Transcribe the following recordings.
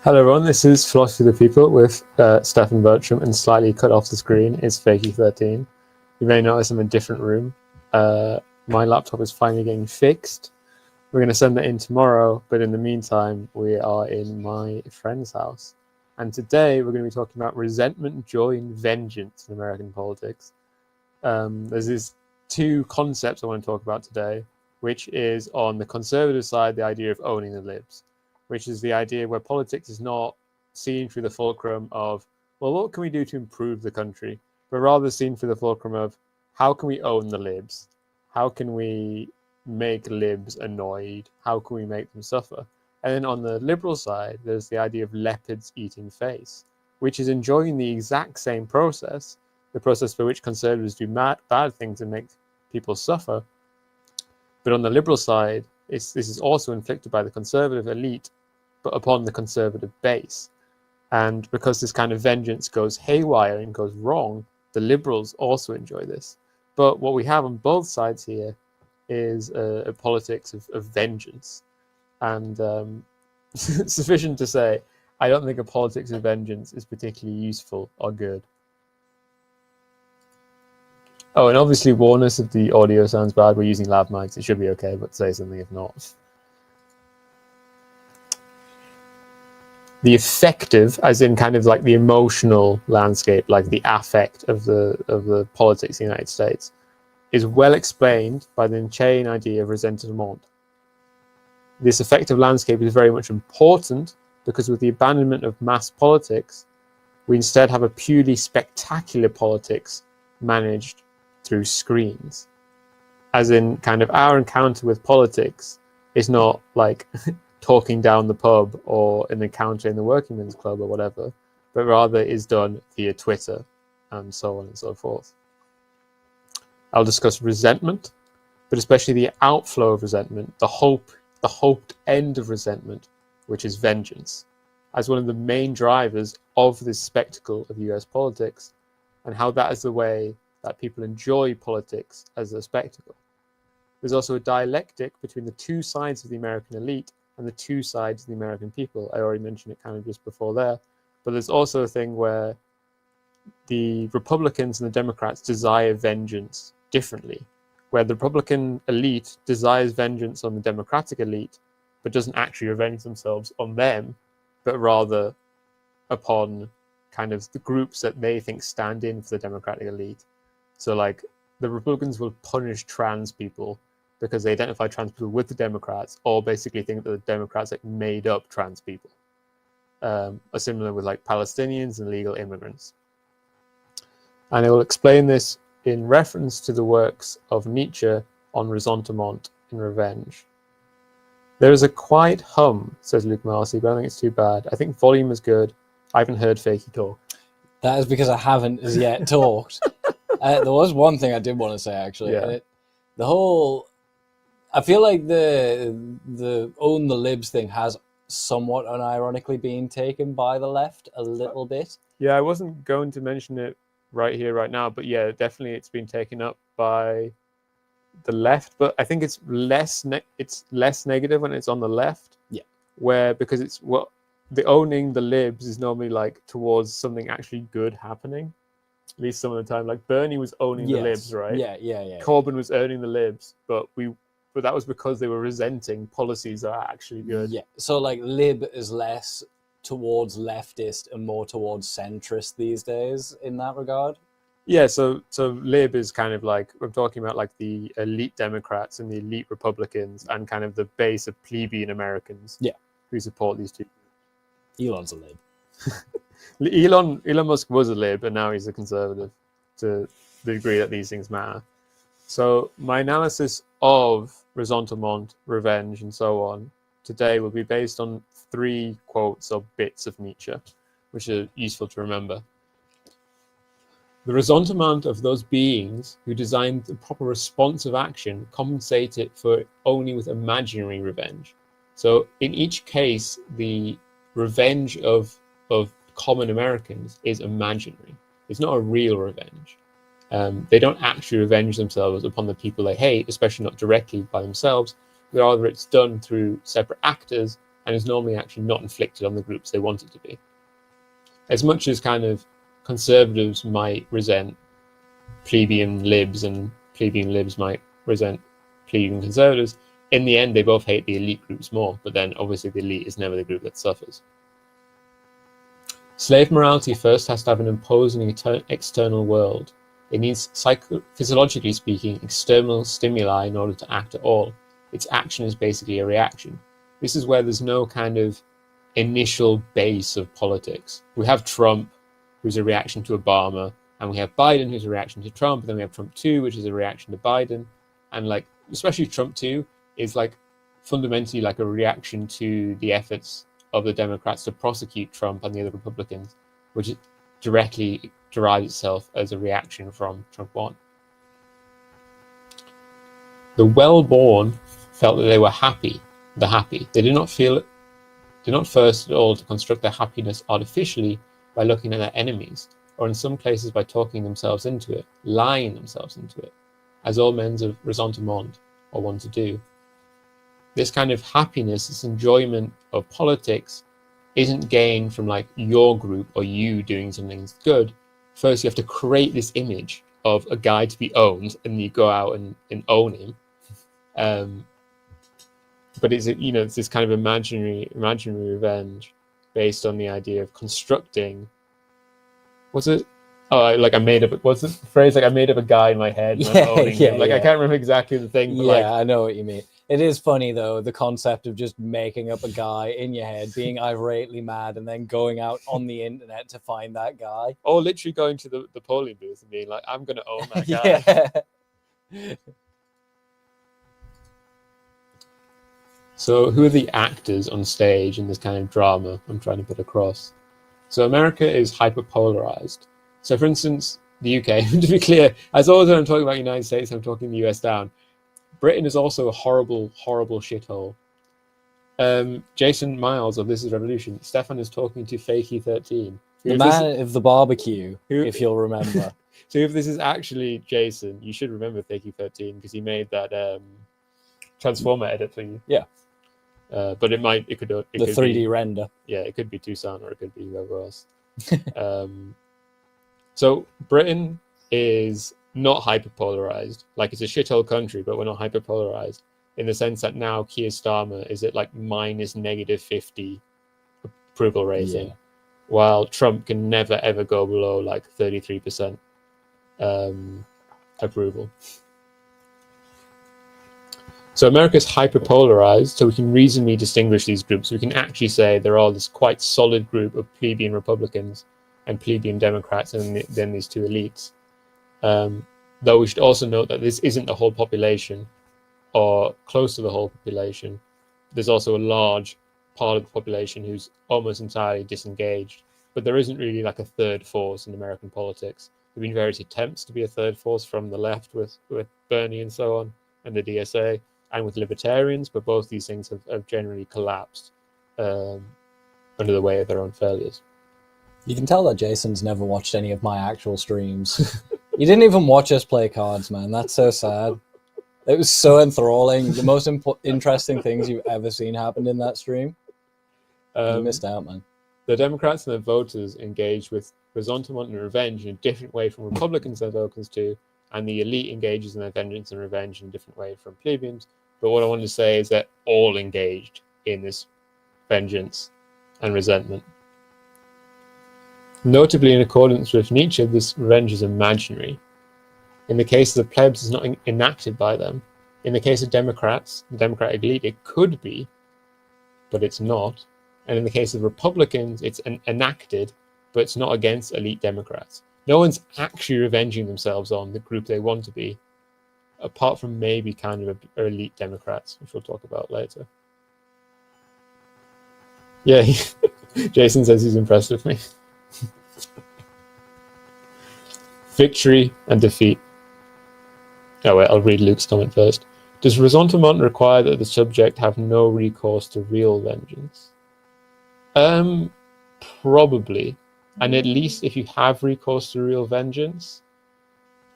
Hello everyone, this is Philosophy of the People with Stefan Bertram, and slightly cut off the screen is Fakey13. You may notice I'm in a different room. My laptop is finally getting fixed. We're going to send that in tomorrow, but in the meantime, we are in my friend's house. And today we're going to be talking about resentment, joy, and vengeance in American politics. There's these two concepts I want to talk about today, which is on the conservative side, the idea of owning the libs, which is the idea where politics is not seen through the fulcrum of, well, what can we do to improve the country, but rather seen through the fulcrum of, how can we own the libs? How can we make libs annoyed? How can we make them suffer? And then on the liberal side, there's the idea of leopards eating face, which is enjoying the exact same process, the process for which conservatives do bad things and make people suffer. But on the liberal side, this is also inflicted by the conservative elite, but upon the conservative base. And because this kind of vengeance goes haywire and goes wrong, the liberals also enjoy this. But what we have on both sides here is a politics of vengeance. And sufficient to say, I don't think a politics of vengeance is particularly useful or good. Oh, and obviously, warners, if the audio sounds bad, we're using lav mics. It should be okay, but say something if not. The effective, as in kind of like the emotional landscape, like the affect of the politics in the United States, is well explained by the Nietzschean idea of ressentiment. This effective landscape is very much important because with the abandonment of mass politics, we instead have a purely spectacular politics managed through screens. As in, kind of our encounter with politics is not like talking down the pub or an encounter in the working men's club or whatever, but rather is done via Twitter and so on and so forth. I'll discuss resentment, but especially the outflow of resentment, the hoped end of resentment, which is vengeance, as one of the main drivers of this spectacle of US politics, and how that is the way that people enjoy politics as a spectacle. There's also a dialectic between the two sides of the American elite and the two sides of the American people. I already mentioned it kind of just before there, but there's also a thing where the Republicans and the Democrats desire vengeance differently, where the Republican elite desires vengeance on the Democratic elite, but doesn't actually revenge themselves on them, but rather upon kind of the groups that they think stand in for the Democratic elite. So like the Republicans will punish trans people because they identify trans people with the Democrats, or basically think that the Democrats like made up trans people. Are similar with like Palestinians and illegal immigrants. And I will explain this in reference to the works of Nietzsche on ressentiment and revenge. There is a quiet hum, says Luke Marcy, but I don't think it's too bad. I think volume is good. I haven't heard Fakey talk. That is because I haven't as yet talked. There was one thing I did want to say, actually. Yeah. I feel like the own the libs thing has somewhat unironically been taken by the left a little bit. Yeah, I wasn't going to mention it right here, right now, but yeah, definitely it's been taken up by the left, but I think it's less negative when it's on the left. Yeah. Where, because it's what the owning the libs is normally like towards something actually good happening. At least some of the time, like Bernie was owning the libs, right? Yeah. Corbyn was owning the libs, but that was because they were resenting policies that are actually good. Yeah. So like lib is less towards leftist and more towards centrist these days in that regard. Yeah, so lib is kind of like, I'm talking about like the elite Democrats and the elite Republicans and kind of the base of plebeian Americans. Yeah. who support these two. Elon's a lib. Elon Musk was a lib, and now he's a conservative to the degree that these things matter. So my analysis of ressentiment, revenge, and so on today will be based on 3 quotes or bits of Nietzsche, which are useful to remember. The ressentiment of those beings who designed the proper responsive action compensate it for only with imaginary revenge. So in each case, the revenge of common Americans is imaginary. It's not a real revenge. They don't actually revenge themselves upon the people they hate, especially not directly by themselves. Rather, it's done through separate actors and is normally actually not inflicted on the groups they want it to be. As much as kind of conservatives might resent plebeian libs and plebeian libs might resent plebeian conservatives, in the end, they both hate the elite groups more, but then obviously the elite is never the group that suffers. Slave morality first has to have an imposing external world. It needs, physiologically speaking, external stimuli in order to act at all. Its action is basically a reaction. This is where there's no kind of initial base of politics. We have Trump, who's a reaction to Obama, and we have Biden, who's a reaction to Trump, and then we have Trump 2, which is a reaction to Biden. And like, especially Trump 2 is like fundamentally like a reaction to the efforts of the Democrats to prosecute Trump and the other Republicans, which directly derives itself as a reaction from Trump 1. The well-born felt that they were happy, the happy. They did not first at all to construct their happiness artificially by looking at their enemies, or in some cases by talking themselves into it, lying themselves into it, as all men of ressentiment or want to do. This kind of happiness, this enjoyment of politics, isn't gained from like your group or you doing something good. First, you have to create this image of a guy to be owned, and you go out and own him. But it's this kind of imaginary revenge based on the idea of constructing. Was it? Oh, like I made up. What's the phrase? Like I made up a guy in my head. And I'm owning him. Like I can't remember exactly the thing. But I know what you mean. It is funny though, the concept of just making up a guy in your head, being irately mad, and then going out on the internet to find that guy. Or literally going to the polling booth and being like, "I'm going to own that guy." Yeah. So who are the actors on stage in this kind of drama I'm trying to put across? So America is hyperpolarized. So for instance, the UK, to be clear, as always when I'm talking about the United States, I'm talking the US down. Britain is also a horrible, horrible shithole. Jason Miles of This Is Revolution, Stefan is talking to Fakey13. The man of the barbecue, if you'll remember. So if this is actually Jason, you should remember Fakey13 because he made that Transformer edit for you. Yeah. But it could the 3D render. Yeah, it could be Tucson or it could be whoever else. So Britain is not hyperpolarized. Like it's a shithole country, but we're not hyperpolarized in the sense that now Keir Starmer is at like minus -50 approval rating, while Trump can never ever go below like 33% approval. So America is hyperpolarized, so we can reasonably distinguish these groups. We can actually say they're all this quite solid group of plebeian Republicans and plebeian Democrats, and then these two elites. Though we should also note that this isn't the whole population or close to the whole population. There's also a large part of the population who's almost entirely disengaged, but there isn't really like a third force in American politics. There have been various attempts to be a third force from the left with Bernie and so on, and the DSA, and with libertarians, but both these things have generally collapsed under the weight of their own failures. You can tell that Jason's never watched any of my actual streams. You didn't even watch us play cards, man. That's so sad. It was so enthralling. The most interesting things you've ever seen happened in that stream. You missed out, man. The Democrats and their voters engaged with ressentiment and revenge in a different way from Republicans and their voters do, and the elite engages in their vengeance and revenge in a different way from plebeians. But what I wanted to say is that all engaged in this vengeance and resentment. Notably, in accordance with Nietzsche, this revenge is imaginary. In the case of the plebs, it's not enacted by them. In the case of Democrats, the Democratic elite, it could be, but it's not. And in the case of Republicans, it's enacted, but it's not against elite Democrats. No one's actually revenging themselves on the group they want to be, apart from maybe kind of elite Democrats, which we'll talk about later. Yeah, Jason says he's impressed with me. Victory and defeat. Oh wait, I'll read Luke's comment first. Does ressentiment require that the subject have no recourse to real vengeance? Probably. And at least if you have recourse to real vengeance,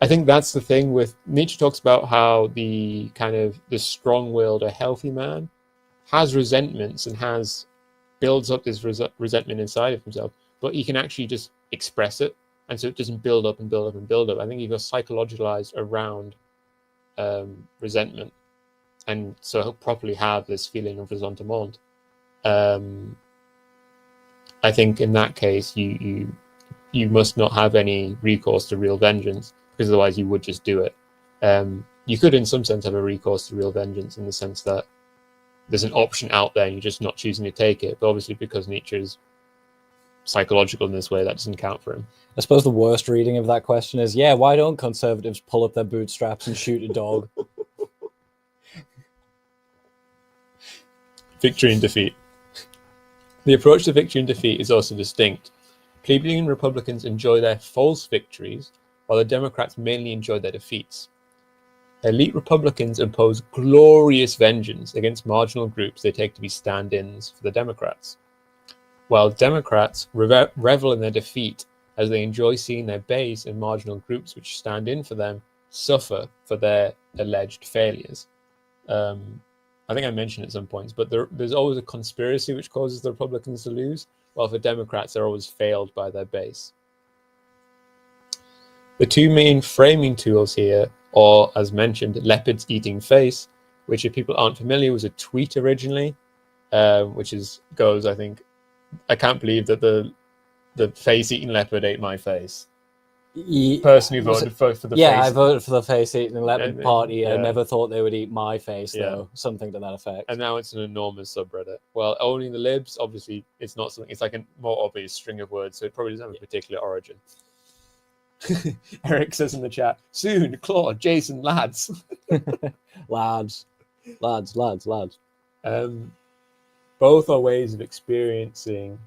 I think that's the thing with Nietzsche talks about how the kind of the strong-willed or healthy man has resentments and builds up this resentment inside of himself, but he can actually just express it, and so it doesn't build up and build up and build up. I think he goes psychologicalized around resentment, and so he'll properly have this feeling of ressentiment. I think in that case, you must not have any recourse to real vengeance, because otherwise you would just do it. You could, in some sense, have a recourse to real vengeance in the sense that there's an option out there and you're just not choosing to take it. But obviously, because Nietzsche is psychological in this way, that doesn't count for him. I suppose the worst reading of that question is, yeah, why don't conservatives pull up their bootstraps and shoot a dog? Victory and defeat. The approach to victory and defeat is also distinct. Plebeian Republicans enjoy their false victories, while the Democrats mainly enjoy their defeats. Elite Republicans impose glorious vengeance against marginal groups they take to be stand-ins for the Democrats, while Democrats revel in their defeat as they enjoy seeing their base and marginal groups which stand in for them suffer for their alleged failures. I think I mentioned at some points, but there's always a conspiracy which causes the Republicans to lose, while for Democrats, they're always failed by their base. The two main framing tools here are, as mentioned, leopards eating face, which if people aren't familiar was a tweet originally, which goes, I think, I can't believe that the face-eating leopard ate my face. Personally voted for the face. Yeah, I voted for the face-eating leopard party. Yeah. I never thought they would eat my face, though. Something to that effect. And now it's an enormous subreddit. Well, owning the libs, obviously, it's not something. It's like a more obvious string of words, so it probably doesn't have a particular origin. Eric says in the chat, soon, Claude, Jason, lads. lads. Both are ways of experiencing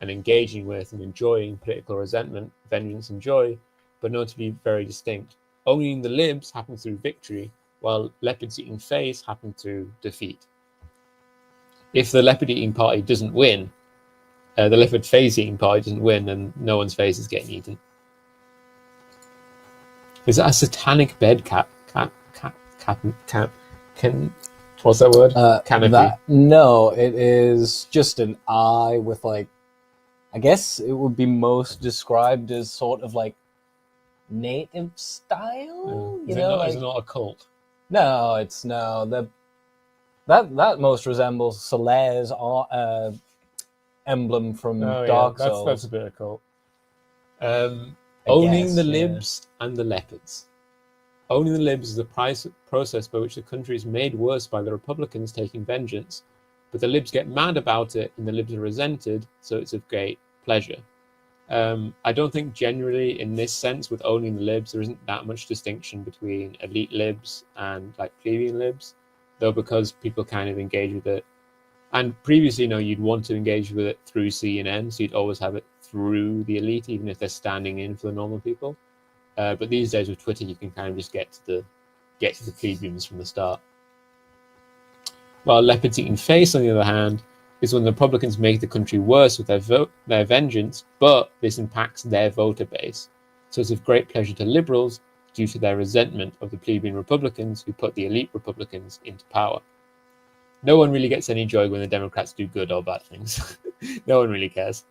and engaging with and enjoying political resentment, vengeance, and joy, but known to be very distinct. Owning the libs happens through victory, while leopards eating face happen through defeat. If the leopard eating party doesn't win, the leopard face eating party doesn't win, then no one's face is getting eaten. Is that a satanic bed cap? What's that word? Canopy. No, it is just an eye with like, I guess it would be most described as sort of like native style. Is it not a cult? No, it's no. That most resembles Soler's emblem from Dark Souls. That's a bit of cult. Owning the libs and the leopards. Owning the libs is the process by which the country is made worse by the Republicans taking vengeance, but the libs get mad about it and the libs are resented, so it's of great pleasure. I don't think generally in this sense with owning the libs there isn't that much distinction between elite libs and like plebeian libs, though, because people kind of engage with it. And previously, you'd want to engage with it through CNN, so you'd always have it through the elite, even if they're standing in for the normal people. But these days with Twitter, you can kind of just get to the plebeians from the start. While leopards eating face, on the other hand, is when the Republicans make the country worse with their vengeance, but this impacts their voter base. So it's of great pleasure to liberals due to their resentment of the plebeian Republicans who put the elite Republicans into power. No one really gets any joy when the Democrats do good or bad things. No one really cares.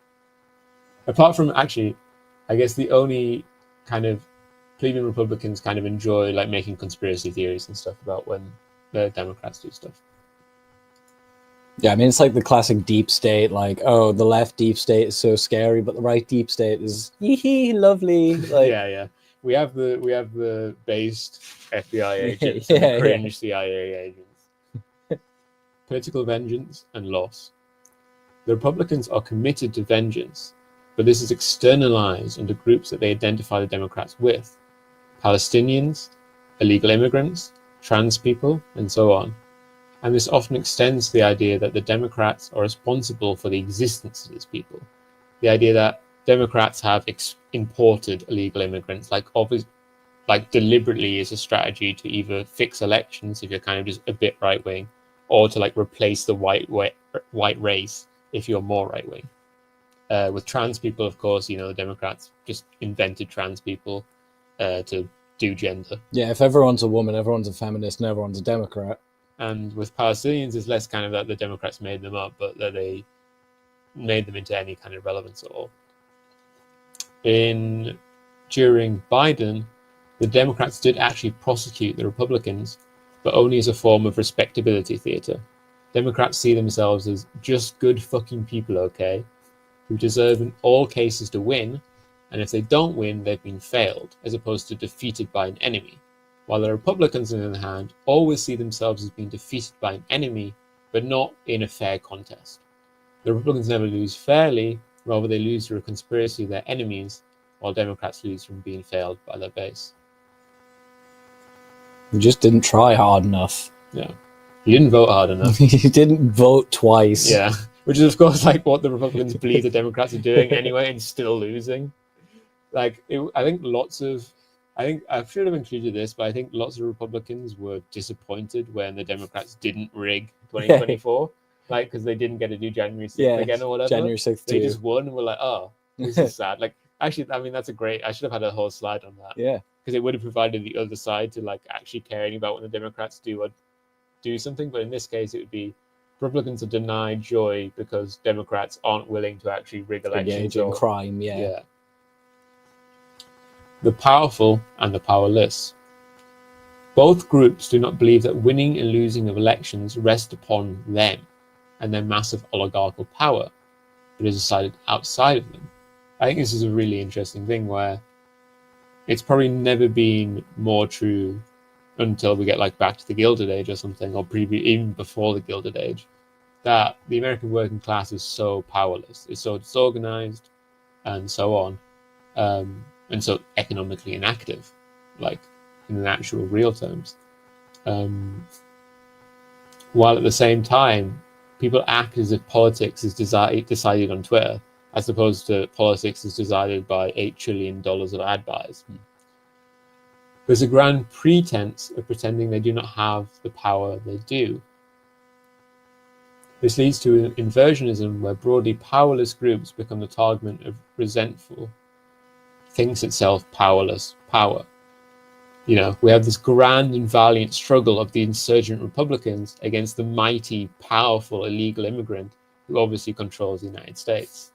Apart from, actually, I guess the only kind of plebeian Republicans kind of enjoy like making conspiracy theories and stuff about when the Democrats do stuff. Yeah, I mean, it's like the classic deep state, like, oh, the left deep state is so scary, but the right deep state is lovely. Like, yeah. We have the based FBI agents and cringe CIA agents. political vengeance, and loss. The Republicans are committed to vengeance, but this is externalized under groups that they identify the Democrats with: Palestinians, illegal immigrants, trans people, and so on. And this often extends to the idea that the Democrats are responsible for the existence of these people. The idea that Democrats have imported illegal immigrants, like deliberately as a strategy to either fix elections if you're kind of just a bit right wing, or to like replace the white race if you're more right wing. With trans people, of course, you know, the Democrats just invented trans people to do gender. Yeah, if everyone's a woman, everyone's a feminist, and everyone's a Democrat. And with Palestinians, it's less kind of that the Democrats made them up, but that they made them into any kind of relevance at all. During Biden, the Democrats did actually prosecute the Republicans, but only as a form of respectability theater. Democrats see themselves as just good fucking people, okay, who deserve in all cases to win, and if they don't win, they've been failed, as opposed to defeated by an enemy. While the Republicans, on the other hand, always see themselves as being defeated by an enemy, but not in a fair contest. The Republicans never lose fairly, rather they lose through a conspiracy of their enemies, while Democrats lose from being failed by their base. You just didn't try hard enough. Yeah. You didn't vote hard enough. You didn't vote twice. Yeah. Which is, of course, like what the Republicans believe the Democrats are doing anyway, and still losing. I think I should have included this, but I think lots of Republicans were disappointed when the Democrats didn't rig 2024, like because they didn't get to do January 6th again or whatever. January 6th They too. just won and were like, oh, this is sad. Like, actually, I mean, that's a great. I should have had a whole slide on that. Yeah. Because it would have provided the other side to like actually caring about when the Democrats do something. But in this case, it would be Republicans are denied joy because Democrats aren't willing to actually rig elections. Engage in crime, yeah. The powerful and the powerless. Both groups do not believe that winning and losing of elections rest upon them and their massive oligarchical power, but is decided outside of them. I think this is a really interesting thing where it's probably never been more true until we get like back to the Gilded Age or something, or even before the Gilded Age, that the American working class is so powerless, it's so disorganized, and so on. And so economically inactive, like in actual real terms. While at the same time, people act as if politics is decided on Twitter, as opposed to politics is decided by $8 trillion of ad buys. There's a grand pretense of pretending they do not have the power they do. This leads to an inversionism where broadly powerless groups become the target of resentful, thinks itself powerless power. You know, we have this grand and valiant struggle of the insurgent Republicans against the mighty, powerful, illegal immigrant who obviously controls the United States.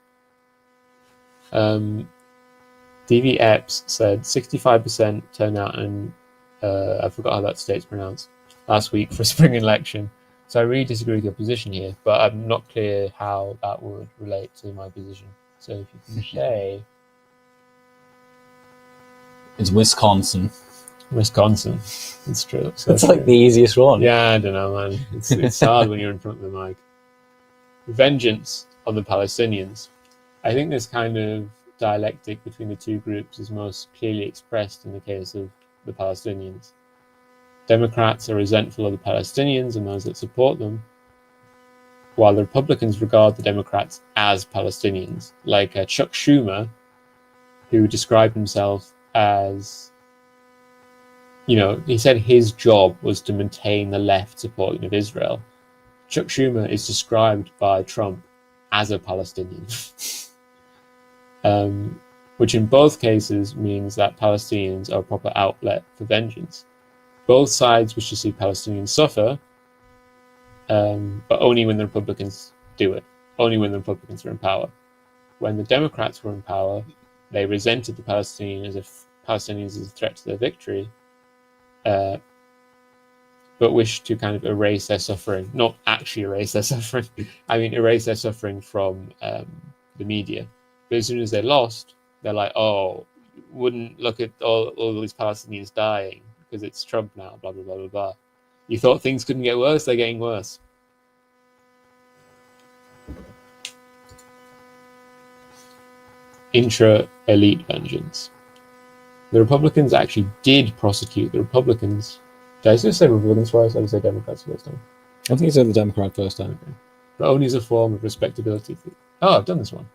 DV Epps said 65% turnout in, I forgot how that state's pronounced, last week for a spring election. So I really disagree with your position here, but I'm not clear how that would relate to my position. So if you can say... It's Wisconsin. Wisconsin. It's true. So it's like the easiest one. Yeah, I don't know, man. It's hard when you're in front of the mic. Vengeance on the Palestinians. I think this kind of dialectic between the two groups is most clearly expressed in the case of the Palestinians. Democrats are resentful of the Palestinians and those that support them, while the Republicans regard the Democrats as Palestinians, like Chuck Schumer, who described himself as, you know, he said his job was to maintain the left supporting of Israel. Chuck Schumer is described by Trump as a Palestinian, which in both cases means that Palestinians are a proper outlet for vengeance. Both sides wish to see Palestinians suffer, but only when the Republicans do it, only when the Republicans are in power. When the Democrats were in power, they resented the Palestinians as a threat to their victory, but wished to kind of erase their suffering, not actually erase their suffering, I mean erase their suffering from the media. But as soon as they lost, they're like, oh, wouldn't look at all these Palestinians dying because it's Trump now, blah, blah, blah, blah, blah. You thought things couldn't get worse, they're getting worse. intra-elite vengeance. The Republicans actually did prosecute the Republicans. Did I just say Republicans twice? I did say Democrats first time. I think you said the Democrat first time. Okay. But only as a form of respectability. Oh, I've done this one.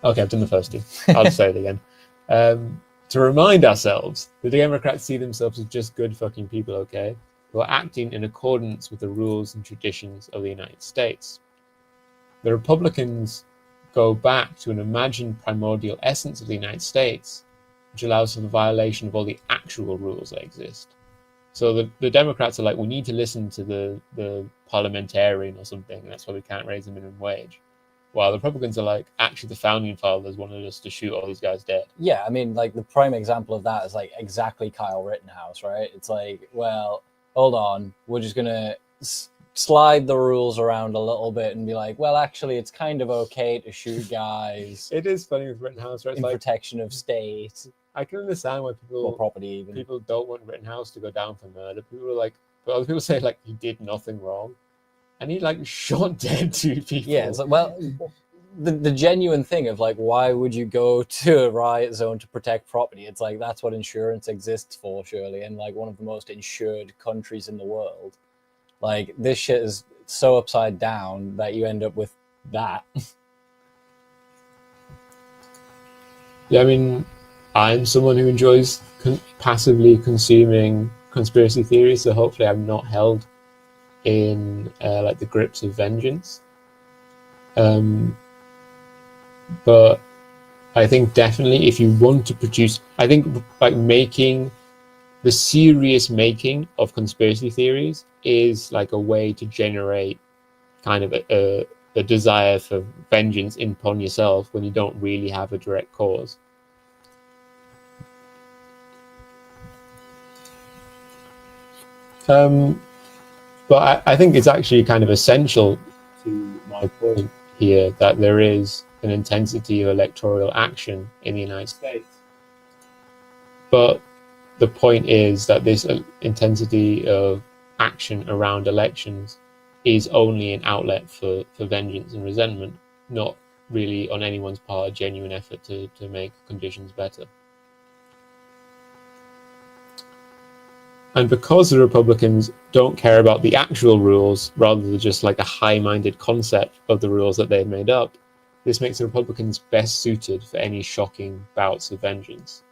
Okay, I've done the first two. I'll just say it again. To remind ourselves, the Democrats see themselves as just good fucking people, okay, who are acting in accordance with the rules and traditions of the United States. The Republicans go back to an imagined primordial essence of the United States, which allows for the violation of all the actual rules that exist. So the Democrats are like, we need to listen to the parliamentarian or something, and that's why we can't raise the minimum wage. While the Republicans are like, actually, the founding fathers wanted us to shoot all these guys dead. Yeah, I mean, like, the prime example of that is, like, exactly Kyle Rittenhouse, right? It's like, well, hold on, we're just going to slide the rules around a little bit and be like, well, actually, it's kind of okay to shoot guys. It is funny with Rittenhouse, right? In protection of state. I can understand why people don't want Rittenhouse to go down for murder. People are like, but other people say, like, he did nothing wrong. And he, like, shot dead 2 people. Yeah, it's like, well, the genuine thing of, like, why would you go to a riot zone to protect property? It's like, that's what insurance exists for, surely, in, like, one of the most insured countries in the world. Like, this shit is so upside down that you end up with that. Yeah, I mean, I'm someone who enjoys passively consuming conspiracy theories, so hopefully I'm not held in like the grips of vengeance. But I think definitely if you want to produce, I think like making the serious making of conspiracy theories is like a way to generate kind of a desire for vengeance upon yourself when you don't really have a direct cause. But I think it's actually kind of essential to my point here that there is an intensity of electoral action in the United States. But the point is that this intensity of action around elections is only an outlet for vengeance and resentment, not really on anyone's part a genuine effort to make conditions better. And because the Republicans don't care about the actual rules, rather than just like a high-minded concept of the rules that they've made up, this makes the Republicans best suited for any shocking bouts of vengeance.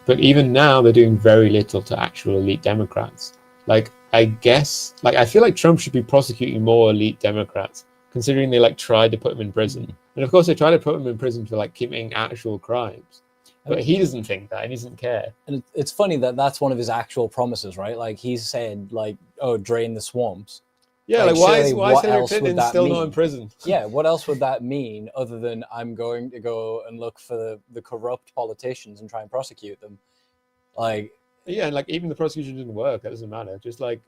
But even now, they're doing very little to actual elite Democrats. Like, I guess, like, I feel like Trump should be prosecuting more elite Democrats, considering they like tried to put him in prison. And of course, they tried to put him in prison for like committing actual crimes. But he doesn't think that, and he doesn't care. And it's funny that that's one of his actual promises, right? Like, he said, like, oh, drain the swamps. Yeah, like why is Hillary Clinton still not in prison? Yeah, what else would that mean other than I'm going to go and look for the corrupt politicians and try and prosecute them? Like, yeah, and like even the prosecution didn't work. That doesn't matter. Just like,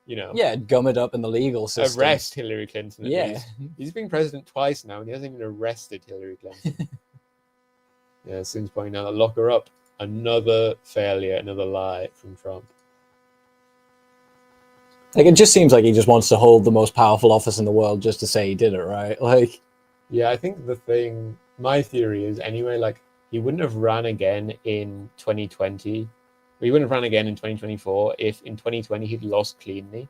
you know, yeah, gum it up in the legal system. Arrest Hillary Clinton. Yeah, he's been president twice now, and he hasn't even arrested Hillary Clinton. Yeah, Sin's pointing out that lock her up. Another failure, another lie from Trump. Like, it just seems like he just wants to hold the most powerful office in the world just to say he did it, right? Like, yeah, I think my theory is anyway, like, he wouldn't have ran again in 2020. He wouldn't have ran again in 2024 if in 2020 he'd lost cleanly.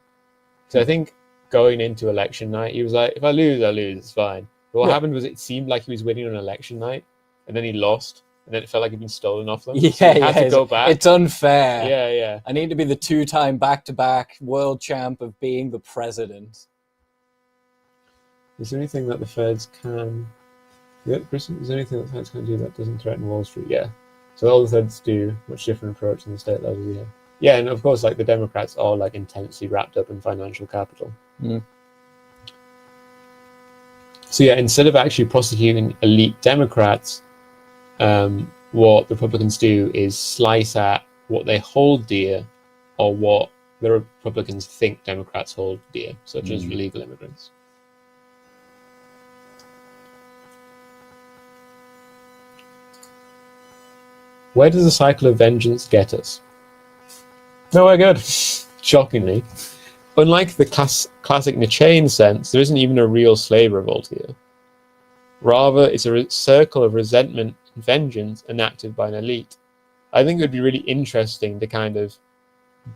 So I think going into election night, he was like, if I lose, I lose, it's fine. But what happened was it seemed like he was winning on election night, and then he lost, and then it felt like he'd been stolen off them. Yeah, so he had to go back. It's unfair. Yeah, yeah. I need to be the 2-time back-to-back world champ of being the president. Is there anything that the Feds can... Yeah, is there anything that the Feds can do that doesn't threaten Wall Street? Yeah. So all the Feds do much different approach in the state level, yeah. Yeah, and of course, like, the Democrats are, like, intensely wrapped up in financial capital. Mm. So yeah, instead of actually prosecuting elite Democrats, what the Republicans do is slice at what they hold dear or what the Republicans think Democrats hold dear, such as illegal immigrants. Where does the cycle of vengeance get us? Nowhere good. Shockingly. Unlike the classic Nietzschean sense, there isn't even a real slave revolt here. Rather, it's a circle of resentment and vengeance enacted by an elite. I think it would be really interesting to kind of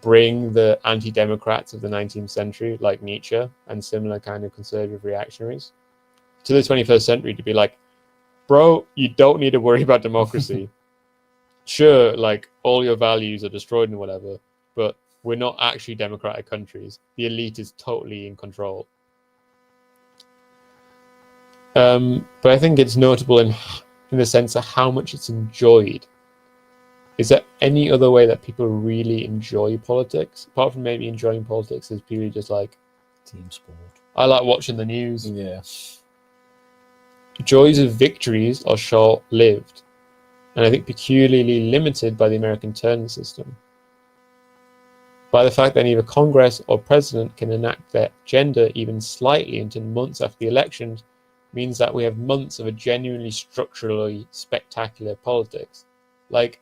bring the anti-democrats of the 19th century, like Nietzsche and similar kind of conservative reactionaries, to the 21st century to be like, bro, you don't need to worry about democracy. Sure, like all your values are destroyed and whatever, but we're not actually democratic countries. The elite is totally in control. But I think it's notable in the sense of how much it's enjoyed. Is there any other way that people really enjoy politics? Apart from maybe enjoying politics, is purely just like team sport. I like watching the news. Yeah. Joys of victories are short-lived, and I think peculiarly limited by the American term system. By the fact that neither Congress or President can enact their agenda even slightly until months after the elections means that we have months of a genuinely structurally spectacular politics. Like,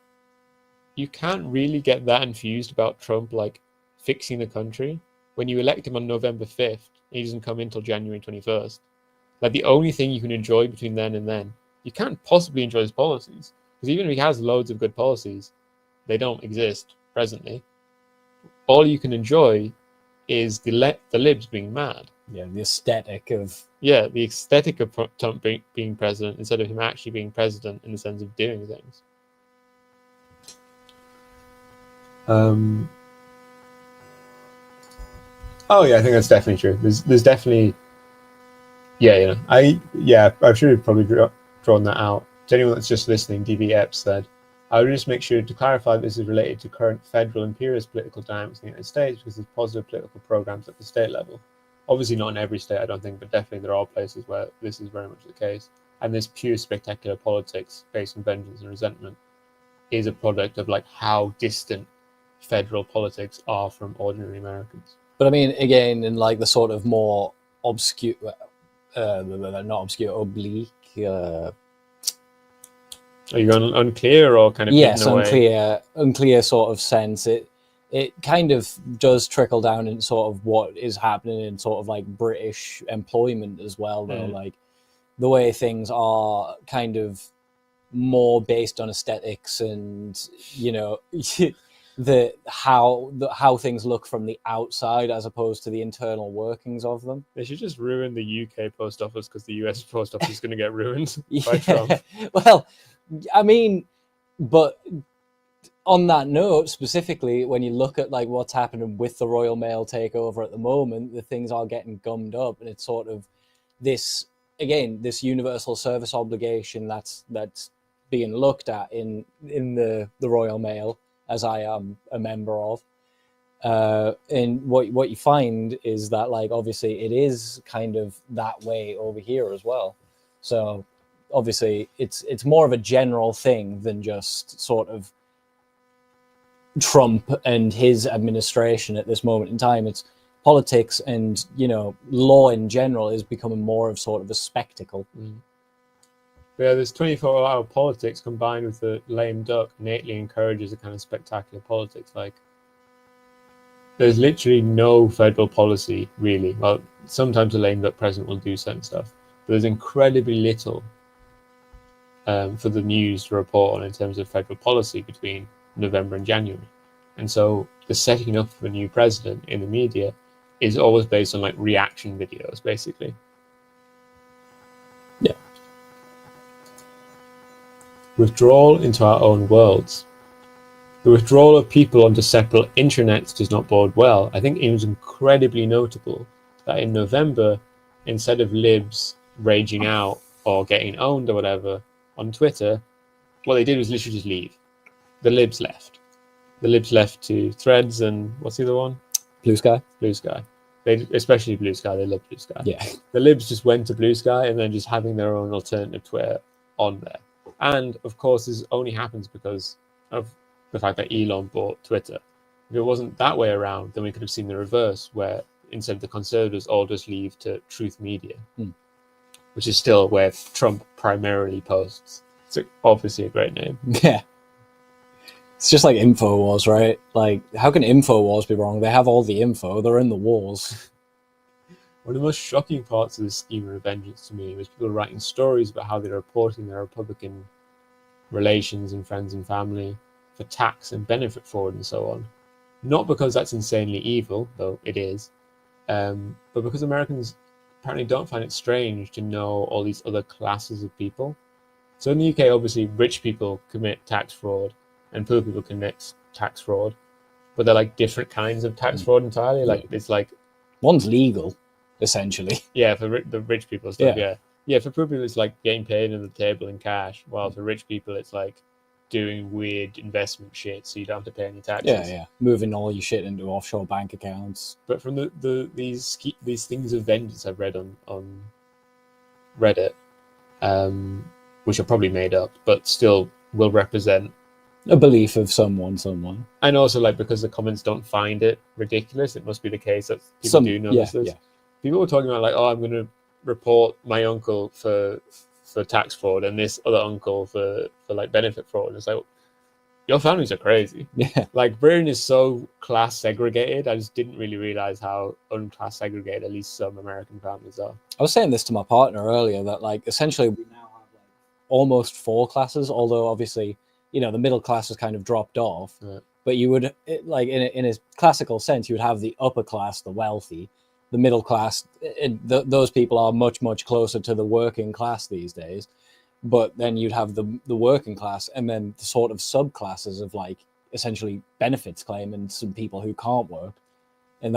you can't really get that infused about Trump, like, fixing the country when you elect him on November 5th and he doesn't come in until January 21st. Like, the only thing you can enjoy between then and then, you can't possibly enjoy his policies. Because even if he has loads of good policies, they don't exist presently. All you can enjoy is the libs being mad. Yeah, the aesthetic of... Yeah, the aesthetic of Trump being president instead of him actually being president in the sense of doing things. Oh yeah, I think that's definitely true. There's definitely, yeah, I should have probably drawn that out. To anyone that's just listening, DB Epps said, I would just make sure to clarify this is related to current federal imperialist political dynamics in the United States because there's positive political programs at the state level. Obviously not in every state, I don't think, but definitely there are places where this is very much the case. And this pure spectacular politics based on vengeance and resentment is a product of like how distant federal politics are from ordinary Americans. But I mean, again, in like the sort of more obscure, not obscure, oblique. Are you going unclear or kind of yes, away? unclear sort of sense. It kind of does trickle down in sort of what is happening in sort of like British employment as well, though. Like the way things are kind of more based on aesthetics and, you know, how things look from the outside as opposed to the internal workings of them. They should just ruin the UK post office because the US post office is going to get ruined by Trump. Well, I mean, but on that note, specifically, when you look at like what's happening with the Royal Mail takeover at the moment, the things are getting gummed up, and it's sort of this universal service obligation that's being looked at in the Royal Mail, as I am a member of. And what you find is that, like, obviously it is kind of that way over here as well. So obviously it's more of a general thing than just sort of Trump and his administration at this moment in time. It's politics and, you know, law in general is becoming more of sort of a spectacle. Yeah, this 24-hour politics combined with the lame duck innately encourages a kind of spectacular politics. Like, there's literally no federal policy, really. Well, sometimes a lame duck president will do certain stuff, but there's incredibly little for the news to report on in terms of federal policy between November and January. And so the setting up of a new president in the media is always based on like reaction videos, basically. Yeah. Withdrawal into our own worlds. The withdrawal of people onto separate intranets does not bode well. I think it was incredibly notable that in November, instead of libs raging out or getting owned or whatever on Twitter, what they did was literally just leave. The libs left. The libs left to Threads and what's the other one? Blue Sky. Blue Sky. They, especially Blue Sky, they love Blue Sky. Yeah. The libs just went to Blue Sky and then just having their own alternative Twitter on there. And of course, this only happens because of the fact that Elon bought Twitter. If it wasn't that way around, then we could have seen the reverse, where instead the conservatives all just leave to Truth Media, which is still where Trump primarily posts. It's obviously a great name. Yeah. It's just like InfoWars, right? Like, how can InfoWars be wrong? They have all the info. They're in the wars. One of the most shocking parts of this scheme of vengeance to me was people writing stories about how they're reporting their Republican relations and friends and family for tax and benefit fraud and so on. Not because that's insanely evil, though it is, but because Americans apparently don't find it strange to know all these other classes of people. So in the UK, obviously, rich people commit tax fraud and poor people commit tax fraud, but they're like different kinds of tax fraud entirely. Like it's like one's legal, essentially. Yeah, for the rich people stuff. Yeah. For poor people, it's like getting paid under the table in cash, while for rich people, it's like doing weird investment shit, so you don't have to pay any taxes. Yeah. Moving all your shit into offshore bank accounts. But from these things of vengeance I've read on Reddit, which are probably made up, but still will represent a belief of someone. And also, like, because the comments don't find it ridiculous, it must be the case that people do notice this. Yeah. People were talking about, like, oh, I'm going to report my uncle for tax fraud and this other uncle for like benefit fraud. And it's like, your families are crazy. Yeah. Like, Britain is so class segregated. I just didn't really realize how unclass segregated at least some American families are. I was saying this to my partner earlier that, like, essentially we now have like almost 4 classes, although obviously, you know, the middle class has kind of dropped off. Yeah. But you would, like, in a classical sense, you would have the upper class, the wealthy, the middle class. Those people are much, much closer to the working class these days. But then you'd have the working class, and then the sort of subclasses of, like, essentially benefits claimants and some people who can't work. And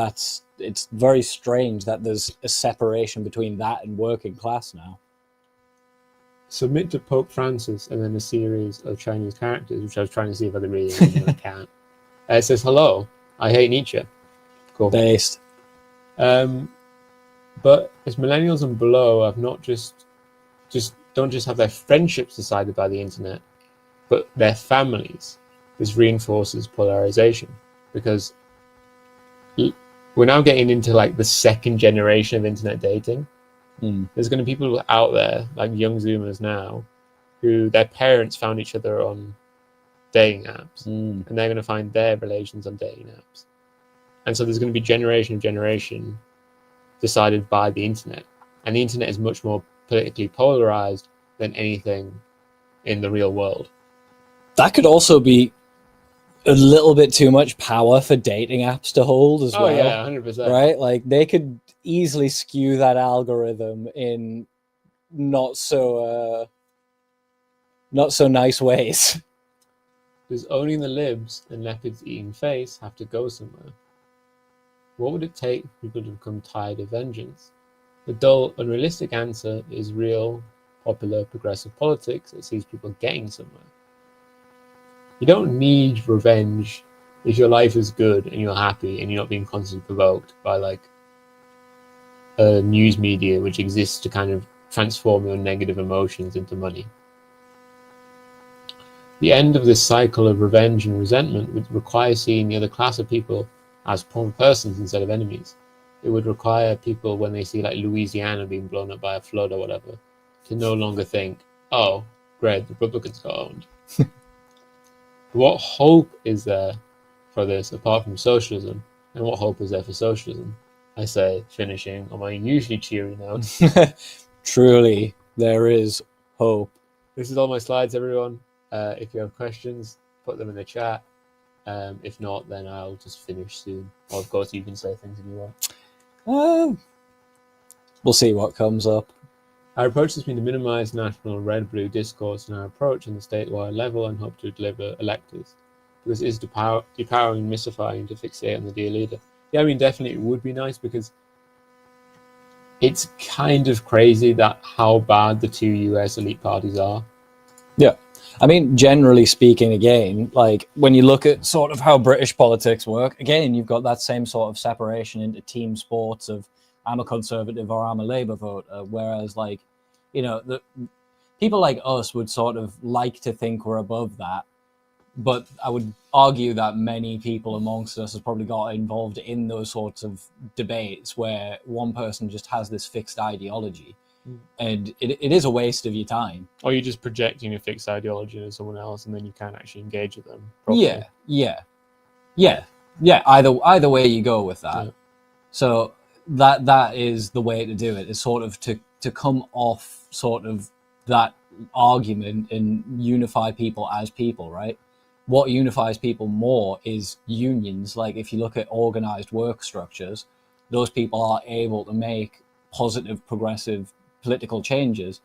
it's very strange that there's a separation between that and working class now. Submit to Pope Francis and then a series of Chinese characters, which I was trying to see if I could read it, and I can't. It says, hello, I hate Nietzsche. Cool. Based. But as millennials and below have not don't just have their friendships decided by the internet, but their families. This reinforces polarization, because we're now getting into, like, the second generation of internet dating. There's going to be people out there, like young Zoomers now, who their parents found each other on dating apps, and they're going to find their relations on dating apps. And so there's going to be generation decided by the internet. And the internet is much more politically polarized than anything in the real world. That could also be a little bit too much power for dating apps to hold as well. Oh yeah, 100%. Right? Like, they could easily skew that algorithm in not so nice ways. Does owning the libs and leopards eating face have to go somewhere? What would it take for people to become tired of vengeance? The dull, unrealistic answer is real, popular, progressive politics that sees people getting somewhere. You don't need revenge if your life is good and you're happy and you're not being constantly provoked by, like, a news media which exists to kind of transform your negative emotions into money. The end of this cycle of revenge and resentment would require seeing the other class of people as persons instead of enemies. It would require people, when they see, like, Louisiana being blown up by a flood or whatever, to no longer think, oh, great, the Republicans got owned. What hope is there for this apart from socialism? And what hope is there for socialism? I say, finishing on my usually cheery note. Truly, there is hope. This is all my slides, everyone. If you have questions, put them in the chat. If not, then I'll just finish soon. Or, of course, you can say things if you want. We'll see what comes up. Our approach has been to minimize national red-blue discourse in our approach on the statewide level and hope to deliver electors. Because it is depowering and mystifying to fixate on the dear leader. Yeah, I mean, definitely it would be nice, because it's kind of crazy that how bad the 2 US elite parties are. Yeah. I mean, generally speaking, again, like, when you look at sort of how British politics work, again, you've got that same sort of separation into team sports of, I'm a Conservative or I'm a Labour voter, whereas, like, you know, the people like us would sort of like to think we're above that, but I would argue that many people amongst us have probably got involved in those sorts of debates where one person just has this fixed ideology, and it is a waste of your time. Or you're just projecting a fixed ideology to someone else, and then you can't actually engage with them properly. Yeah. Either way you go with that. Yeah. So that is the way to do it. Is sort of to come off sort of that argument and unify people as people, right? What unifies people more is unions. Like if you look at organized work structures, those people are able to make positive, progressive political changes.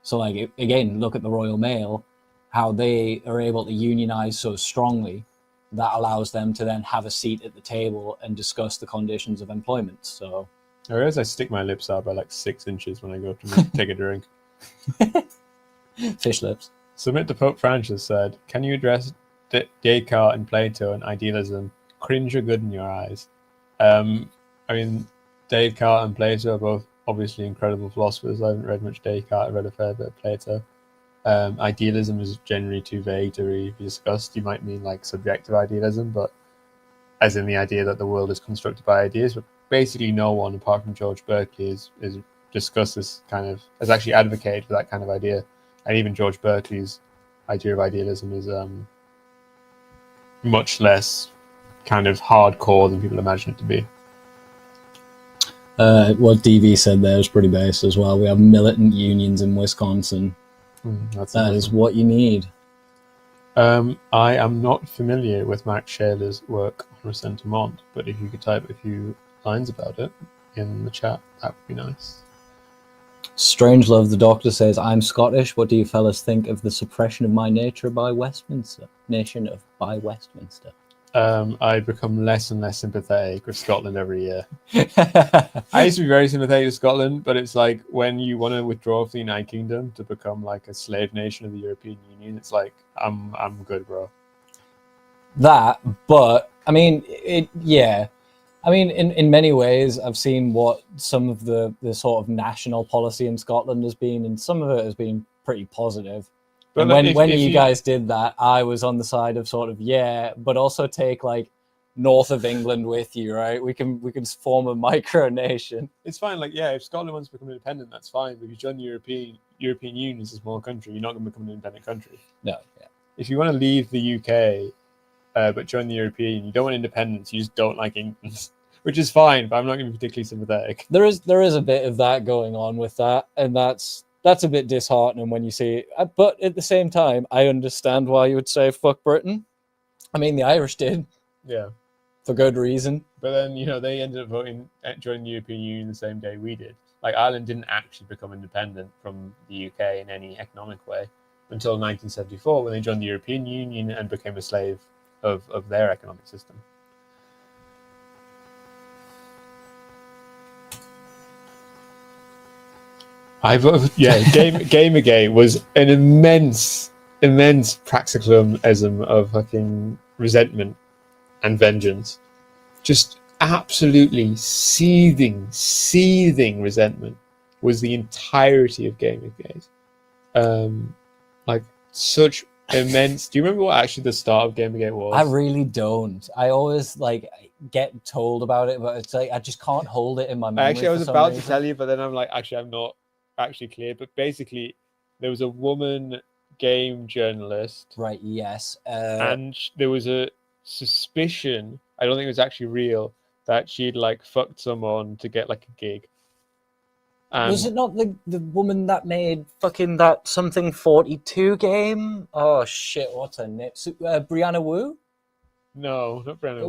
So like, again, look at the Royal Mail, how they are able to unionize so strongly that allows them to then have a seat at the table and discuss the conditions of employment. So I realize I stick my lips out by like 6 inches when I go to take a drink. Fish lips. Submit to Pope Francis said, can you address Descartes and Plato and idealism? Cringe or good in your eyes? I mean, Descartes and Plato are both obviously incredible philosophers. I haven't read much Descartes. I've read a fair bit of Plato. Idealism is generally too vague to really be discussed. You might mean like subjective idealism, but as in the idea that the world is constructed by ideas. But basically no one apart from George Berkeley is discussed this kind of, has actually advocated for that kind of idea. And even George Berkeley's idea of idealism is much less kind of hardcore than people imagine it to be. What DV said there is pretty base as well. We have militant unions in Wisconsin. That is what you need. I am not familiar with Max Scheler's work on ressentiment, but if you could type a few lines about it in the chat, that would be nice. Strangelove the Doctor says, I'm Scottish. What do you fellas think of the suppression of my nature by Westminster? Nation of by Westminster. I become less and less sympathetic with Scotland every year. I used to be very sympathetic to Scotland, but it's like when you want to withdraw from the United Kingdom to become like a slave nation of the European Union, it's like I'm good, bro. That, but I mean, yeah. I mean, in many ways, I've seen what some of the sort of national policy in Scotland has been, and some of it has been pretty positive. But and when you guys did that, I was on the side of sort of, yeah, but also take like north of England with you, right? We can form a micronation. It's fine, like, yeah, if Scotland wants to become independent, that's fine. But if you join the European Union as a small country, you're not going to become an independent country. No, yeah. If you want to leave the UK, but join the European, you don't want independence, you just don't like England, which is fine, but I'm not going to be particularly sympathetic. There is a bit of that going on with that, and that's a bit disheartening when you see it. But at the same time, I understand why you would say fuck Britain. I mean, the Irish did. Yeah. For good reason. But then, they ended up voting joining the European Union the same day we did. Like, Ireland didn't actually become independent from the UK in any economic way until 1974, when they joined the European Union and became a slave of their economic system. Gamergate was an immense practicalism of fucking resentment and vengeance. Just absolutely seething resentment was the entirety of Gamergate. Like such immense. Do you remember what actually the start of Gamergate was? I really don't. I always get told about it, but it's like I just can't hold it in my memory. Actually, I was about to tell you, but then I'm like, actually, I'm not actually clear. But basically, there was a woman game journalist, right? Yes, and there was a suspicion, I don't think it was actually real, that she'd fucked someone to get a gig. And was it not the woman that made fucking that something 42 game? Oh shit, what's her name? Brianna Wu? No, not Brianna Wu. It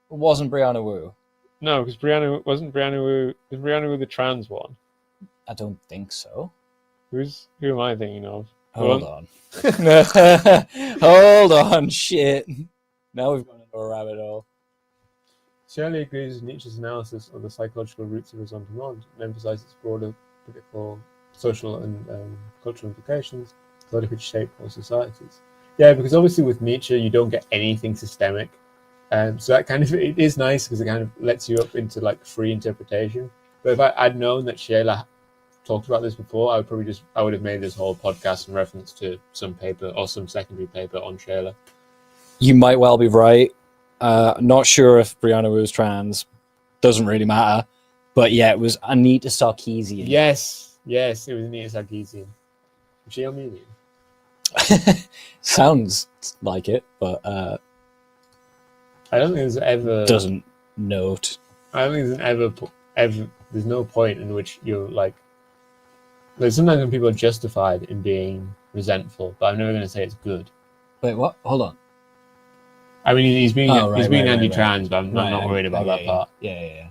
wasn't Brianna Wu. No, because Brianna Wu. Is Brianna Wu the trans one? I don't think so. Who am I thinking of? Hold on. Hold on, shit. Now we've gone into a rabbit hole. Shirley agrees with Nietzsche's analysis of the psychological roots of ressentiment and emphasizes broader political, social, and cultural implications that could shape whole societies. Yeah, because obviously with Nietzsche, you don't get anything systemic. So that it is nice because it kind of lets you up into free interpretation. But if I'd known that Sheila talked about this before, I would have made this whole podcast in reference to some paper or some secondary paper on Sheila. You might well be right. Not sure if Brianna was trans. Doesn't really matter. But yeah, it was Anita Sarkeesian. Yes, it was Anita Sarkeesian. Was she Armenian? Sounds like it, but I don't think there's ever... Doesn't note. I don't think there's no point in which you're like. There's sometimes when people are justified in being resentful, but I'm never going to say it's good. Wait, what? Hold on. I mean, he's being Right. anti-trans, but I'm not worried about that part. Yeah.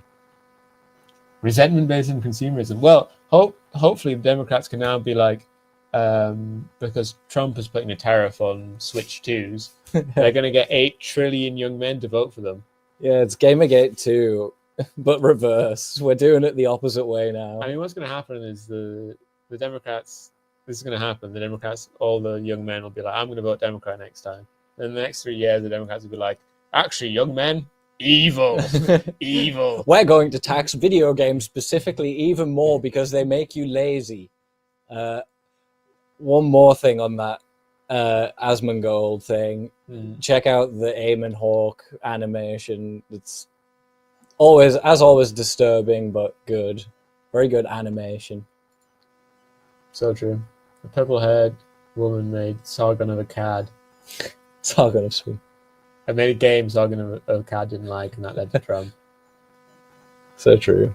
Resentment based on consumerism. Well, hopefully the Democrats can now be like, because Trump is putting a tariff on Switch 2s, they're going to get 8 trillion young men to vote for them. Yeah, it's Gamergate 2, but reverse. We're doing it the opposite way now. I mean, what's going to happen is the Democrats. This is going to happen. The Democrats, all the young men will be like, I'm going to vote Democrat next time. Then the next 3 years, the Democrats will be like, actually, young men, evil, evil. We're going to tax video games specifically even more because they make you lazy. One more thing on that Asmongold thing. Check out the Eamon Hawke animation. It's always disturbing, but good. Very good animation. So true. A purple-haired woman made Sargon of Akkad. Sargon of Sweden. I made a game Sargon of Akkad didn't like, and that led to Trump. So true.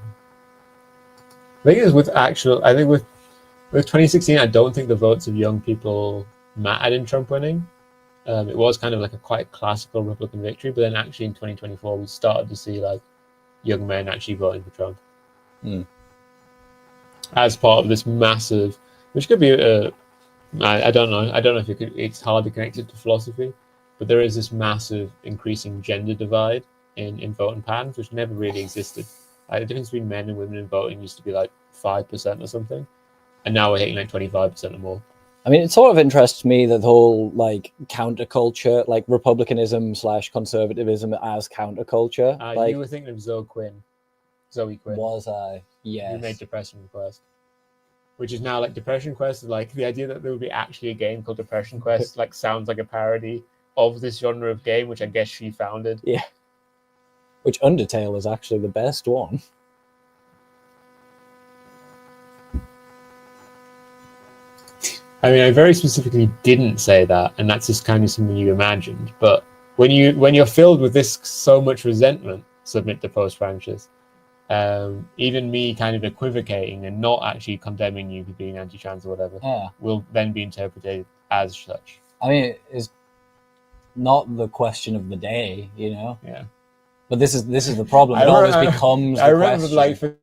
I think with 2016, I don't think the votes of young people mattered in Trump winning. It was kind of like a quite classical Republican victory, but then actually in 2024, we started to see like young men actually voting for Trump as part of this massive, which could be I don't know if it's hard to connect it to philosophy, but there is this massive increasing gender divide in voting patterns, which never really existed. Like, the difference between men and women in voting used to be like 5% or something, and now we're hitting like 25% or more. I mean, it sort of interests me that the whole like counterculture, like republicanism/conservatism as counterculture. You were thinking of Zoe Quinn. Was I? Yes. You made Depression Quest, which is now like Depression Quest. Like the idea that there would be actually a game called Depression Quest, like sounds like a parody of this genre of game, which I guess she founded. Yeah. Which Undertale is actually the best one. I mean, I very specifically didn't say that, and that's just kind of something you imagined. But when you're filled with this so much resentment, submit to Post Francis, even me kind of equivocating and not actually condemning you for being anti-trans or whatever, will then be interpreted as such. I mean, it's not the question of the day, you know. Yeah. But this is the problem. It always becomes. I the remember question. like for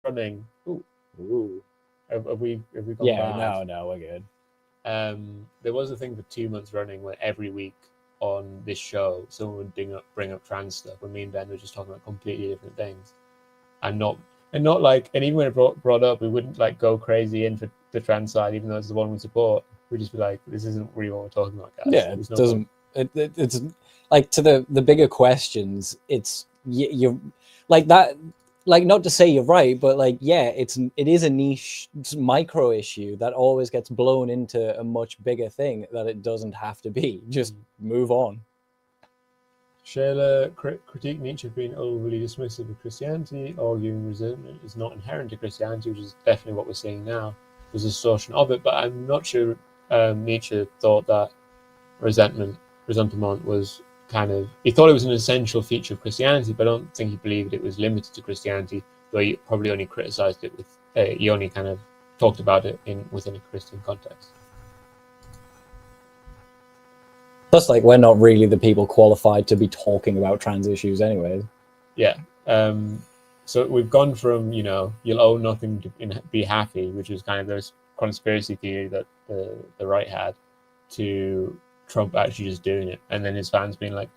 running. Ooh. Have we gone Yeah. bad? No, we're good. There was a thing for 2 months running where every week on this show someone would bring up trans stuff when me and Ben were just talking about completely different things, and not like, and even when it brought up, we wouldn't like go crazy into the trans side, even though it's the one we support. We'd just be like, this isn't really what we're talking about, guys. Yeah, it doesn't. It's like to the bigger questions. It's you're like that. Like, not to say you're right, but like, yeah, it is a niche micro issue that always gets blown into a much bigger thing that it doesn't have to be. Just move on. Shayla critique Nietzsche for being overly dismissive of Christianity, arguing resentment is not inherent to Christianity, which is definitely what we're seeing now. There's a distortion of it, but I'm not sure Nietzsche thought that resentment was kind of, he thought it was an essential feature of Christianity, but I don't think he believed it was limited to Christianity, though he probably only criticized it with, he only kind of talked about it within a Christian context. Plus, like, we're not really the people qualified to be talking about trans issues anyway. Yeah. So we've gone from, you'll owe nothing to be happy, which was kind of this conspiracy theory that the right had, to Trump actually just doing it, and then his fans being like,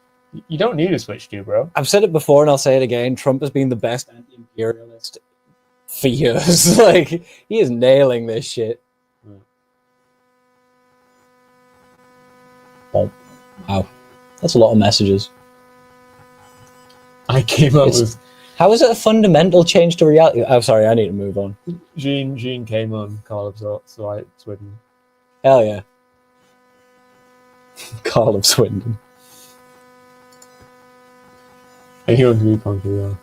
you don't need a Switch 2, bro. I've said it before and I'll say it again. Trump has been the best anti-imperialist for years. Like, he is nailing this shit. Oh, wow. That's a lot of messages. I came up with... How is it a fundamental change to reality? Oh, sorry, I need to move on. Jean came on Carl of Sweden. Hell yeah. Carl of Swindon. Anyone can be punky though.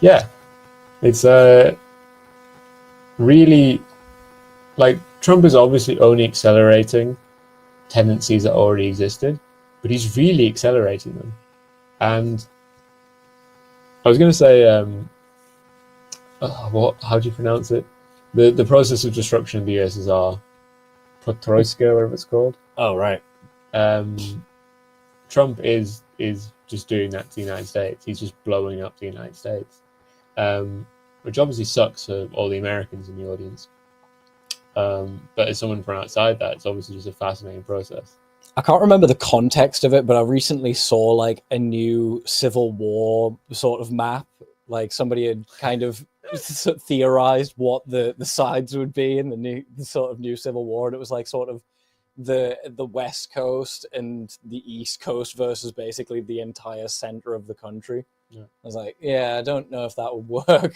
Yeah, it's really, like, Trump is obviously only accelerating tendencies that already existed, but he's really accelerating them. And I was going to say, how do you pronounce it? The process of destruction of the USSR, Petroika, whatever it's called. Oh, right. Trump is just doing that to the United States. He's just blowing up the United States, which obviously sucks for all the Americans in the audience. But as someone from outside that, it's obviously just a fascinating process. I can't remember the context of it, but I recently saw like a new Civil War sort of map. Like somebody had kind of theorized what the sides would be in the sort of new Civil War, and it was like sort of the West Coast and the East Coast versus basically the entire center of the country. Yeah. I was like, yeah, I don't know if that would work.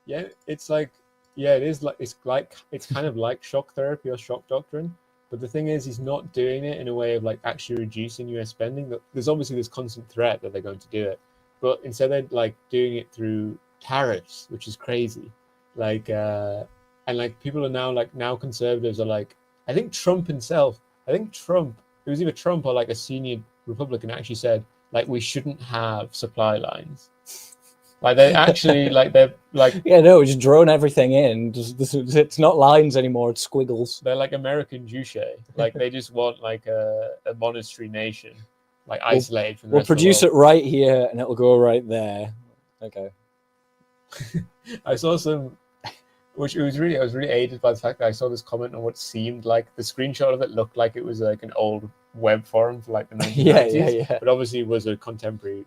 Yeah, it's like, yeah, it is like it's kind of like shock therapy or shock doctrine. But the thing is, he's not doing it in a way of like actually reducing US spending. There's obviously this constant threat that they're going to do it, but instead they're like doing it through tariffs, which is crazy. Like, and like people are now conservatives are like, I think Trump himself, it was either Trump or like a senior Republican actually said, like, we shouldn't have supply lines. Like they actually, they're like, yeah, no, just drone everything in. It's not lines anymore; it's squiggles. They're like American Juche. Like they just want like a monastery nation, like isolated from the rest We'll produce of it right here, and it'll go right there. Okay. I saw some, I was really aided by the fact that I saw this comment on what seemed like the screenshot of it looked like it was like an old web forum for like the 1990s, yeah. but obviously it was a contemporary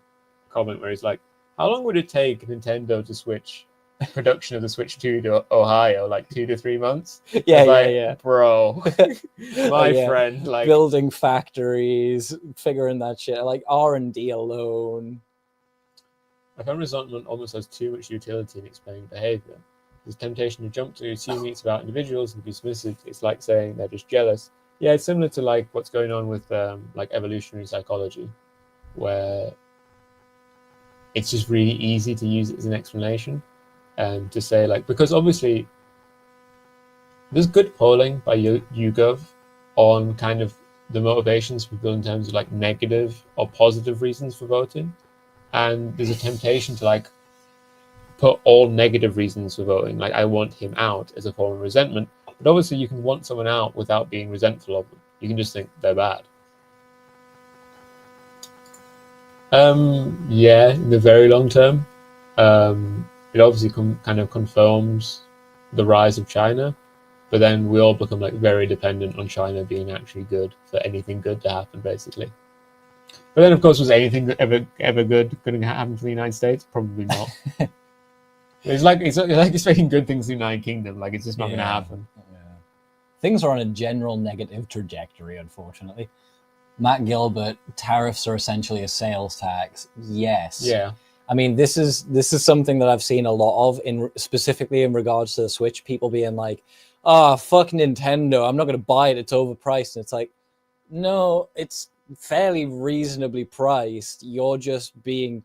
comment where he's like, how long would it take Nintendo to switch production of the Switch 2 to Ohio? Like 2 to 3 months? Yeah. Bro, my friend, like building factories, figuring that shit, like R&D alone. I found resentment almost has too much utility in explaining behavior. There's temptation to jump to assuming it's about individuals and be dismissive. It's like saying they're just jealous. Yeah, it's similar to like what's going on with like evolutionary psychology, where it's just really easy to use it as an explanation and to say like, because obviously there's good polling by YouGov on kind of the motivations for people in terms of like negative or positive reasons for voting. And there's a temptation to like put all negative reasons for voting, like I want him out, as a form of resentment. But obviously you can want someone out without being resentful of them. You can just think they're bad. Yeah, in the very long term, it obviously kind of confirms the rise of China, but then we all become like very dependent on China being actually good for anything good to happen, basically. But then, of course, was anything ever good going to happen for the United States? Probably not. It's like expecting good things in the United Kingdom. Like it's just not going to happen. Yeah. Things are on a general negative trajectory, unfortunately. Matt Gilbert, tariffs are essentially a sales tax. Yes. Yeah. I mean, this is something that I've seen a lot of specifically in regards to the Switch. People being like, "Oh, fuck Nintendo! I'm not going to buy it. It's overpriced." And it's like, no, it's fairly reasonably priced. You're just being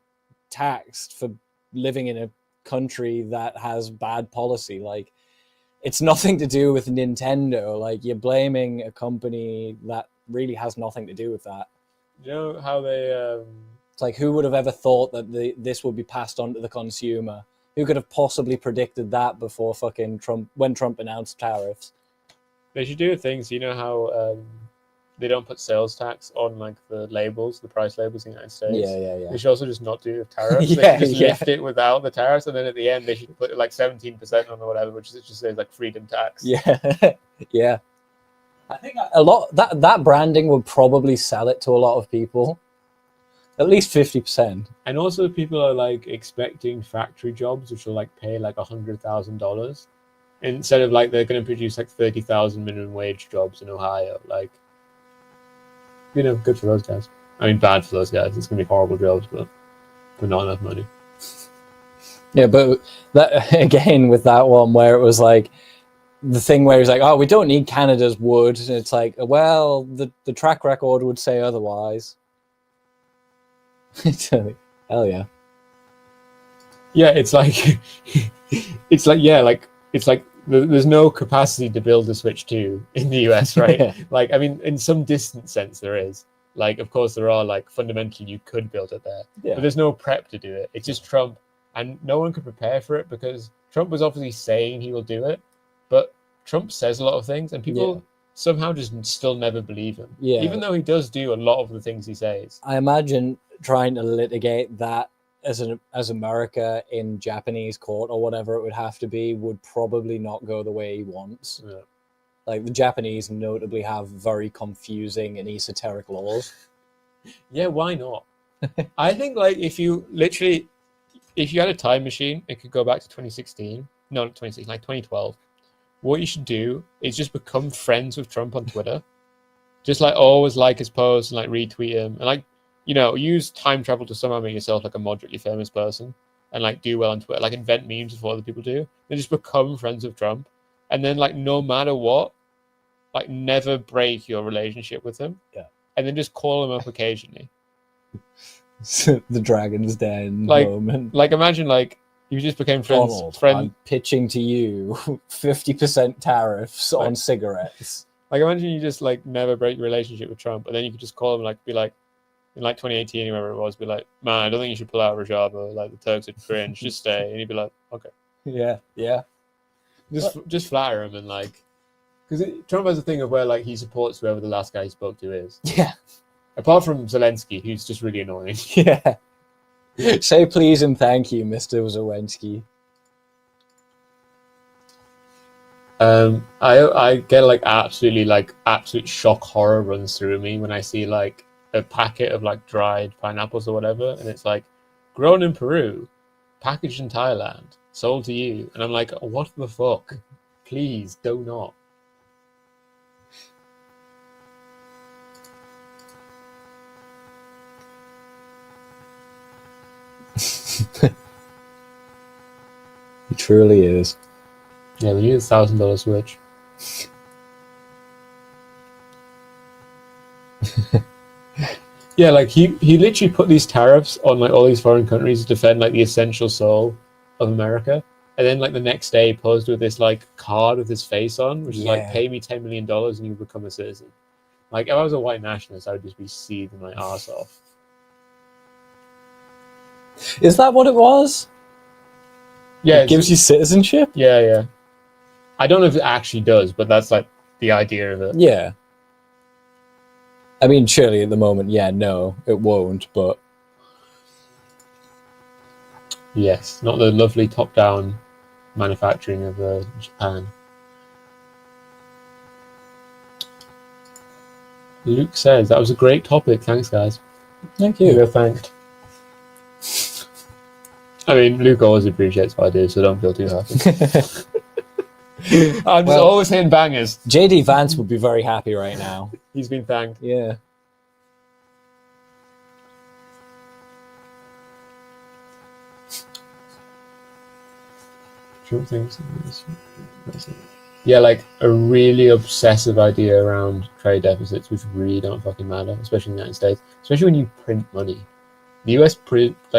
taxed for living in a country that has bad policy. Like, it's nothing to do with Nintendo. Like, you're blaming a company that really has nothing to do with that. You know how they it's like, who would have ever thought that this would be passed on to the consumer? Who could have possibly predicted that before fucking Trump, when Trump announced tariffs? They should do a thing. So you know how they don't put sales tax on like the labels, the price labels in the United States. Yeah. They should also just not do tariffs. Yeah, they should just lift it without the tariffs, and then at the end they should put like 17% on or whatever, which just says like freedom tax. Yeah, yeah. I think a lot that branding would probably sell it to a lot of people. At least 50%. And also people are like expecting factory jobs which will like pay like $100,000 instead of like they're going to produce like 30,000 minimum wage jobs in Ohio. Like, you know, good for those guys. I mean, bad for those guys. It's going to be horrible jobs, but not enough money. Yeah, but that again with that one where it was like the thing where he's like, "Oh, we don't need Canada's wood." And it's like, well, the track record would say otherwise. Hell yeah. Yeah, it's like there's no capacity to build a Switch 2 in the US, right? Like, I mean, in some distant sense there is. Like, of course there are, like, fundamentally you could build it there. Yeah. But there's no prep to do it. It's just Trump, and no one could prepare for it because Trump was obviously saying he will do it, but Trump says a lot of things and people somehow just still never believe him. Yeah. Even though he does do a lot of the things he says. I imagine trying to litigate that as America in Japanese court or whatever it would have to be would probably not go the way he wants. Yeah. Like, the Japanese notably have very confusing and esoteric laws. Yeah, why not? I think, like, if you had a time machine, it could go back to 2016. No, not 2016, like 2012. What you should do is just become friends with Trump on Twitter. Just, like, always like his posts and, like, retweet him. And, like, you know, use time travel to somehow make yourself, like, a moderately famous person. And, like, do well on Twitter. Like, invent memes before other people do. Then just become friends with Trump. And then, like, no matter what, like, never break your relationship with him. Yeah. And then just call him up occasionally. The Dragon's Den moment. Like, imagine, like, you just became Donald, I'm pitching to you 50% tariffs on cigarettes. Like, imagine you just, like, never break your relationship with Trump, and then you could just call him, like, be like, in, like, 2018 or whatever it was, be like, man, I don't think you should pull out Rojava. Like, the Turks are cringe. Just stay. And he'd be like, okay. Yeah. Just flatter him and, like, because Trump has a thing of where, like, he supports whoever the last guy he spoke to is. Yeah. Apart from Zelensky, who's just really annoying. Yeah. Say please and thank you, Mr. Zelensky. I get, like, absolute shock horror runs through me when I see, like, a packet of, like, dried pineapples or whatever, and it's like, grown in Peru, packaged in Thailand, sold to you, and I'm like, what the fuck? Please do not. He truly is. Yeah, we need $1,000 Switch. Yeah, like, he literally put these tariffs on, like, all these foreign countries to defend, like, the essential soul of America, and then, like, the next day he posed with this, like, card with his face on, which is like, pay me $10 million and you become a citizen. Like, if I was a white nationalist, I would just be seething my ass off. Is that what it was? Yeah, it gives you citizenship? Yeah. I don't know if it actually does, but that's, like, the idea of it. Yeah. I mean, surely at the moment, no, it won't, but... Yes, not the lovely top-down manufacturing of Japan. Luke says, that was a great topic. Thanks, guys. Thank you. You're thanked. I mean, Luke always appreciates what I do, so don't feel too happy. I'm just always hitting bangers. JD Vance would be very happy right now. He's been thanked. Yeah. Yeah, like, a really obsessive idea around trade deficits, which really don't fucking matter, especially in the United States. Especially when you print money. The US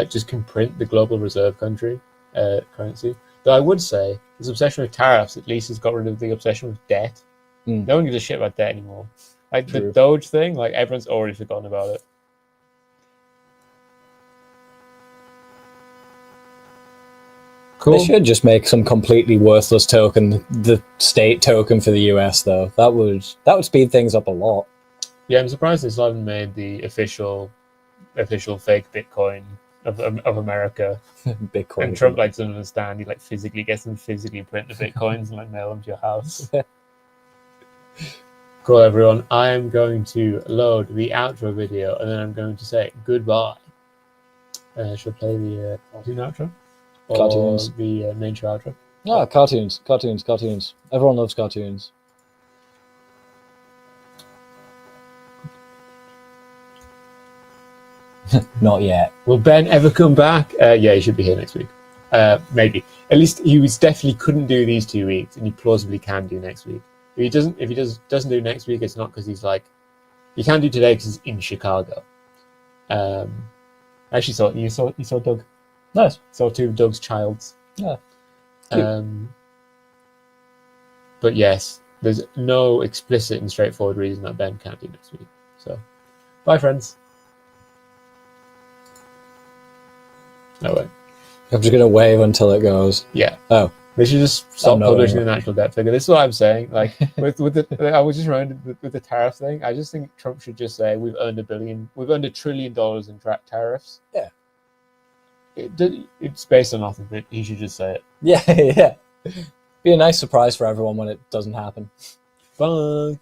just can print the global reserve currency. Though I would say this obsession with tariffs at least has got rid of the obsession with debt. No one gives a shit about debt anymore. Like, the Doge thing, like, everyone's already forgotten about it. Cool. They should just make some completely worthless token, the state token for the US, though. That would speed things up a lot. Yeah, I'm surprised they still haven't made the official fake Bitcoin of America. Bitcoin. And Trump, like, doesn't understand. He, like, physically gets them, physically print the Bitcoins and, like, mail them to your house. Cool, everyone. I am going to load the outro video, and then I'm going to say goodbye. Should I play the cartoon outro? Or cartoons. The main show outro? Ah, cartoons. Everyone loves cartoons. Not yet. Will Ben ever come back? Yeah, he should be here next week. Maybe. At least he definitely couldn't do these 2 weeks, and he plausibly can do next week. If he doesn't do next week, it's not because he's like, he can't do today because he's in Chicago. I actually saw Doug. Nice. Saw two of Doug's childs. Yeah. But yes, there's no explicit and straightforward reason that Ben can't do next week. So, bye, friends. No way. I'm just gonna wave until it goes. Yeah. Oh. They should just stop no, publishing anyway. the natural debt figure. This is what I'm saying. Like with the, I was just reminded with the tariff thing. I just think Trump should just say we've earned $1 trillion in tariffs. Yeah. It's based on nothing. But he should just say it. Yeah, yeah. Be a nice surprise for everyone when it doesn't happen. Bye.